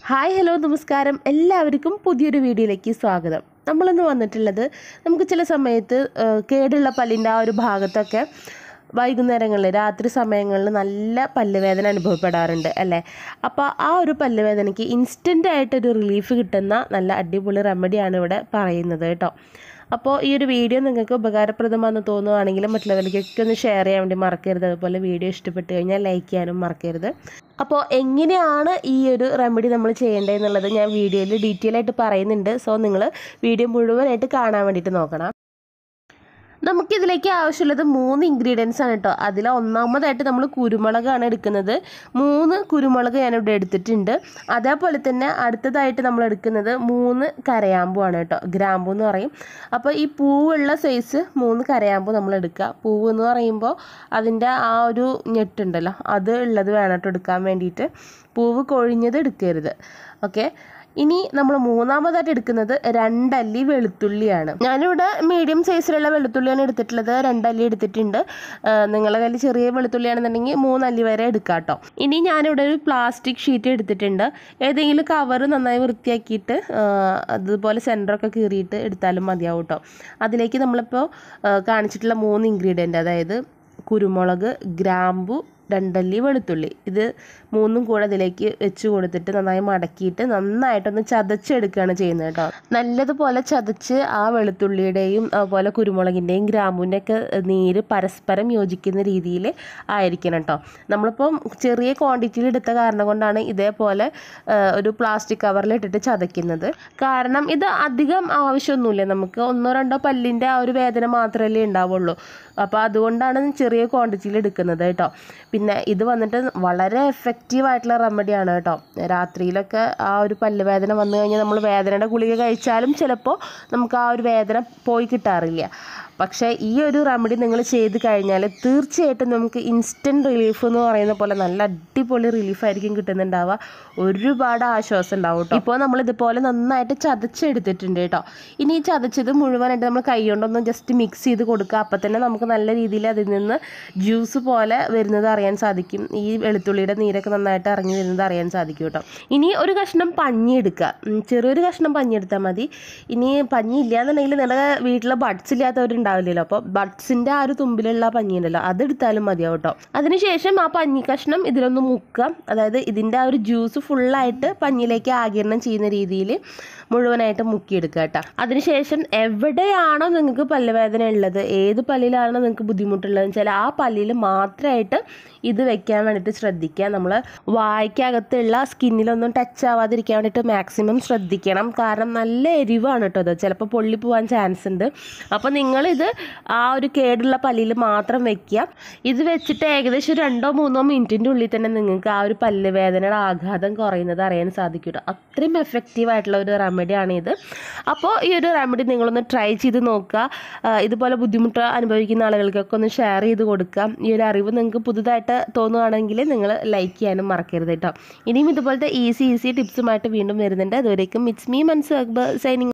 Hi hello നമസ്കാരം എല്ലാവർക്കും പുതിയൊരു വീഡിയോയിലേക്ക് സ്വാഗതം. നമ്മളിന്ന് വന്നിട്ടുള്ളത് നമുക്ക് ചില സമയത്ത് കേടുള്ള പല്ലിൻ്റെ ആ ഒരു ഭാഗത്തൊക്കെ വൈകുന്നേരങ്ങളിൽ രാത്രി സമയങ്ങളിൽ നല്ല പല്ലുവേദന അനുഭവപ്പെടാറുണ്ട് അല്ലേ. അപ്പോൾ ആ ഒരു പല്ലുവേദനയ്ക്ക് ഇൻസ്റ്റൻ്റായിട്ടൊരു റിലീഫ് കിട്ടുന്ന നല്ല അടിപൊളി റെമഡിയാണ് ഇവിടെ പറയുന്നത് കേട്ടോ. അപ്പോൾ ഈ ഒരു വീഡിയോ നിങ്ങൾക്ക് ഉപകാരപ്രദമാണെന്ന് തോന്നുകയാണെങ്കിൽ മറ്റുള്ളവരിലേക്കൊക്കെ ഒന്ന് ഷെയർ ചെയ്യാൻ വേണ്ടി മറക്കരുത്. അതുപോലെ വീഡിയോ ഇഷ്ടപ്പെട്ട് കഴിഞ്ഞാൽ ലൈക്ക് ചെയ്യാനും മറക്കരുത്. അപ്പോൾ എങ്ങനെയാണ് ഈ ഒരു റെമഡി നമ്മൾ ചെയ്യേണ്ടതെന്നുള്ളത് ഞാൻ വീഡിയോയിൽ ഡീറ്റെയിൽ ആയിട്ട് പറയുന്നുണ്ട്. സോ നിങ്ങൾ വീഡിയോ മുഴുവനായിട്ട് കാണാൻ വേണ്ടിയിട്ട് നോക്കണം. നമുക്കിതിലേക്ക് ആവശ്യമുള്ളത് 3 ഇൻഗ്രീഡിയൻസ് ആണ് കേട്ടോ. അതിൽ ഒന്നാമതായിട്ട് നമ്മൾ കുരുമുളകാണ് എടുക്കുന്നത്. 3 കുരുമുളക് ഞാനിവിടെ എടുത്തിട്ടുണ്ട്. അതേപോലെ തന്നെ അടുത്തതായിട്ട് നമ്മൾ എടുക്കുന്നത് 3 കരയാമ്പുമാണ് കേട്ടോ. ഗ്രാമ്പു എന്ന് പറയും. അപ്പോൾ ഈ പൂവുള്ള സൈസ് 3 കരയാമ്പു നമ്മൾ എടുക്കുക. പൂവ് എന്ന് പറയുമ്പോൾ അതിൻ്റെ ആ ഒരു ഞെട്ടുണ്ടല്ലോ, അത് ഉള്ളത് വേണം കേട്ടോ എടുക്കാൻ വേണ്ടിയിട്ട്. പൂവ് കൊഴിഞ്ഞത് എടുക്കരുത്. ഓക്കെ. ഇനി നമ്മൾ മൂന്നാമതായിട്ട് എടുക്കുന്നത് 2 അല്ലി വെളുത്തുള്ളിയാണ്. ഞാനിവിടെ മീഡിയം സൈസിലുള്ള വെളുത്തുള്ളിയാണ് എടുത്തിട്ടുള്ളത്. 2 അല്ലി എടുത്തിട്ടുണ്ട്. നിങ്ങളുടെ കയ്യിൽ ചെറിയ വെളുത്തുള്ളിയാണെന്നുണ്ടെങ്കിൽ 3 അല്ലി വരെ എടുക്കാം കേട്ടോ. ഇനി ഞാനിവിടെ ഒരു പ്ലാസ്റ്റിക് ഷീറ്റ് എടുത്തിട്ടുണ്ട്. ഏതെങ്കിലും കവർ നന്നായി വൃത്തിയാക്കിയിട്ട് അതുപോലെ സെൻറ്ററൊക്കെ കീറിയിട്ട് എടുത്താലും മതിയാവും കേട്ടോ. അതിലേക്ക് നമ്മളിപ്പോൾ കാണിച്ചിട്ടുള്ള 3 ഇൻഗ്രീഡിയൻറ്റ്, അതായത് കുരുമുളക്, ഗ്രാമ്പു, 2 അല്ലി വെളുത്തുള്ളി, ഇത് 3ഉം കൂടെ അതിലേക്ക് വെച്ച് കൊടുത്തിട്ട് നന്നായി മടക്കിയിട്ട് നന്നായിട്ടൊന്ന് ചതച്ചെടുക്കുകയാണ് ചെയ്യുന്നത് കേട്ടോ. നല്ലതുപോലെ ചതച്ച് ആ വെളുത്തുള്ളിയുടെയും അതുപോലെ കുരുമുളകിൻ്റെയും ഗ്രാമ്പൂൻ്റെ ഒക്കെ നീര് പരസ്പരം യോജിക്കുന്ന രീതിയിൽ ആയിരിക്കണം കേട്ടോ. നമ്മളിപ്പം ചെറിയ ക്വാണ്ടിറ്റിയിൽ എടുത്ത കാരണം കൊണ്ടാണ് ഇതേപോലെ ഒരു പ്ലാസ്റ്റിക് കവറിലിട്ടിട്ട് ചതയ്ക്കുന്നത്. കാരണം ഇത് അധികം ആവശ്യമൊന്നുമില്ല, നമുക്ക് 1-2 പല്ലിൻ്റെ ആ ഒരു വേദന മാത്രമല്ലേ ഉണ്ടാവുള്ളൂ. അപ്പോൾ അതുകൊണ്ടാണ് ചെറിയ ക്വാണ്ടിറ്റിയിൽ എടുക്കുന്നത് കേട്ടോ. പിന്നെ ഇത് വന്നിട്ട് വളരെ എഫക്റ്റീവായിട്ടുള്ള റെമഡിയാണ് കേട്ടോ. രാത്രിയിലൊക്കെ ആ ഒരു പല്ലുവേദന വന്നു കഴിഞ്ഞാൽ നമ്മൾ വേദനയുടെ ഗുളിക കഴിച്ചാലും ചിലപ്പോൾ നമുക്ക് ആ ഒരു വേദന പോയി കിട്ടാറില്ല. പക്ഷേ ഈ ഒരു റെമഡി നിങ്ങൾ ചെയ്ത് കഴിഞ്ഞാൽ തീർച്ചയായിട്ടും നമുക്ക് ഇൻസ്റ്റൻറ്റ് റിലീഫ് എന്ന് പറയുന്ന പോലെ നല്ല അടിപൊളി റിലീഫായിരിക്കും കിട്ടുന്നുണ്ടാവുക. ഒരുപാട് ആശ്വാസം ഉണ്ടാവും കേട്ടോ. ഇപ്പോൾ നമ്മളിതുപോലെ നന്നായിട്ട് ചതച്ചെടുത്തിട്ടുണ്ട് കേട്ടോ. ഇനി ഈ ചതച്ചത് മുഴുവനായിട്ട് നമ്മൾ കൈ കൊണ്ടൊന്ന് ജസ്റ്റ് മിക്സ് ചെയ്ത് കൊടുക്കുക. അപ്പം തന്നെ നമുക്ക് നല്ല രീതിയിൽ അതിൽ നിന്ന് ജ്യൂസ് പോലെ വരുന്നത് അറിയാൻ സാധിക്കും. ഈ വെളുത്തുള്ളിയുടെ നീരൊക്കെ നന്നായിട്ട് ഇറങ്ങി വരുന്നത് അറിയാൻ സാധിക്കും കേട്ടോ. ഇനി ഒരു കഷ്ണം പഞ്ഞി എടുക്കുക. ചെറിയൊരു കഷ്ണം പഞ്ഞി എടുത്താൽ മതി. ഇനി പഞ്ഞി ഇല്ല എന്നുണ്ടെങ്കിൽ നിങ്ങളുടെ വീട്ടിൽ ബഡ്സ് ഇല്ലാത്തവരുണ്ടാവില്ലല്ലോ. അപ്പോൾ ബഡ്സിൻ്റെ ആ ഒരു തുമ്പിലുള്ള പഞ്ഞി ഉണ്ടല്ലോ, അതെടുത്താലും മതിയാവും കേട്ടോ. അതിനുശേഷം ആ പഞ്ഞി കഷ്ണം ഇതിലൊന്ന് മുക്കുക. അതായത് ഇതിൻ്റെ ആ ഒരു ജ്യൂസ് ഫുള്ളായിട്ട് പഞ്ഞിലേക്ക് ആഗിരണം ചെയ്യുന്ന രീതിയിൽ മുഴുവനായിട്ട് മുക്കിയെടുക്കുക കേട്ടോ. അതിനുശേഷം എവിടെയാണോ നിങ്ങൾക്ക് പല്ലുവേദന ഉള്ളത്, ഏത് പല്ലിലാണോ നിങ്ങൾക്ക് ബുദ്ധിമുട്ടുള്ളതെന്ന് വെച്ചാൽ ആ പല്ലിൽ മാത്രമായിട്ട് ഇത് വെക്കാൻ വേണ്ടിയിട്ട് ശ്രദ്ധിക്കുക. നമ്മൾ വായ്ക്കകത്തുള്ള സ്കിന്നിലൊന്നും ടച്ച് ആവാതിരിക്കാൻ വേണ്ടിയിട്ട് മാക്സിമം ശ്രദ്ധിക്കണം. കാരണം നല്ല എരിവാണ് കേട്ടോ അത്, ചിലപ്പോൾ പൊള്ളി പോകാൻ ചാൻസ് ഉണ്ട്. അപ്പോൾ നിങ്ങളിത് ആ ഒരു കേടുള്ള പല്ലിൽ മാത്രം വെക്കുക. ഇത് വെച്ചിട്ട് ഏകദേശം 2-3 മിനിറ്റിൻ്റെ ഉള്ളിൽ തന്നെ നിങ്ങൾക്ക് ആ ഒരു പല്ലുവേദനയുടെ ആഘാതം കുറയുന്നത് അറിയാൻ സാധിക്കും കേട്ടോ. അത്രയും എഫക്റ്റീവായിട്ടുള്ള ഒരു റെമഡിയാണ് ഇത്. അപ്പോൾ ഈ ഒരു റെമഡി നിങ്ങളൊന്ന് ട്രൈ ചെയ്ത് നോക്കുക. ഇതുപോലെ ബുദ്ധിമുട്ട് അനുഭവിക്കുന്ന ആളുകൾക്കൊക്കെ ഒന്ന് ഷെയർ ചെയ്ത് കൊടുക്കുക. ഈ ഒരു അറിവ് നിങ്ങൾക്ക് പുതുതായിട്ട് തോന്നുകയാണെങ്കിൽ നിങ്ങൾ ലൈക്ക് ചെയ്യാനും മറക്കരുത് കേട്ടോ. ഇനിയും ഇതുപോലത്തെ ഈസി ടിപ്സുമായിട്ട് വീണ്ടും വരുന്നുണ്ട്. അതുവരേക്കും it's me Mansoor Akbar signing.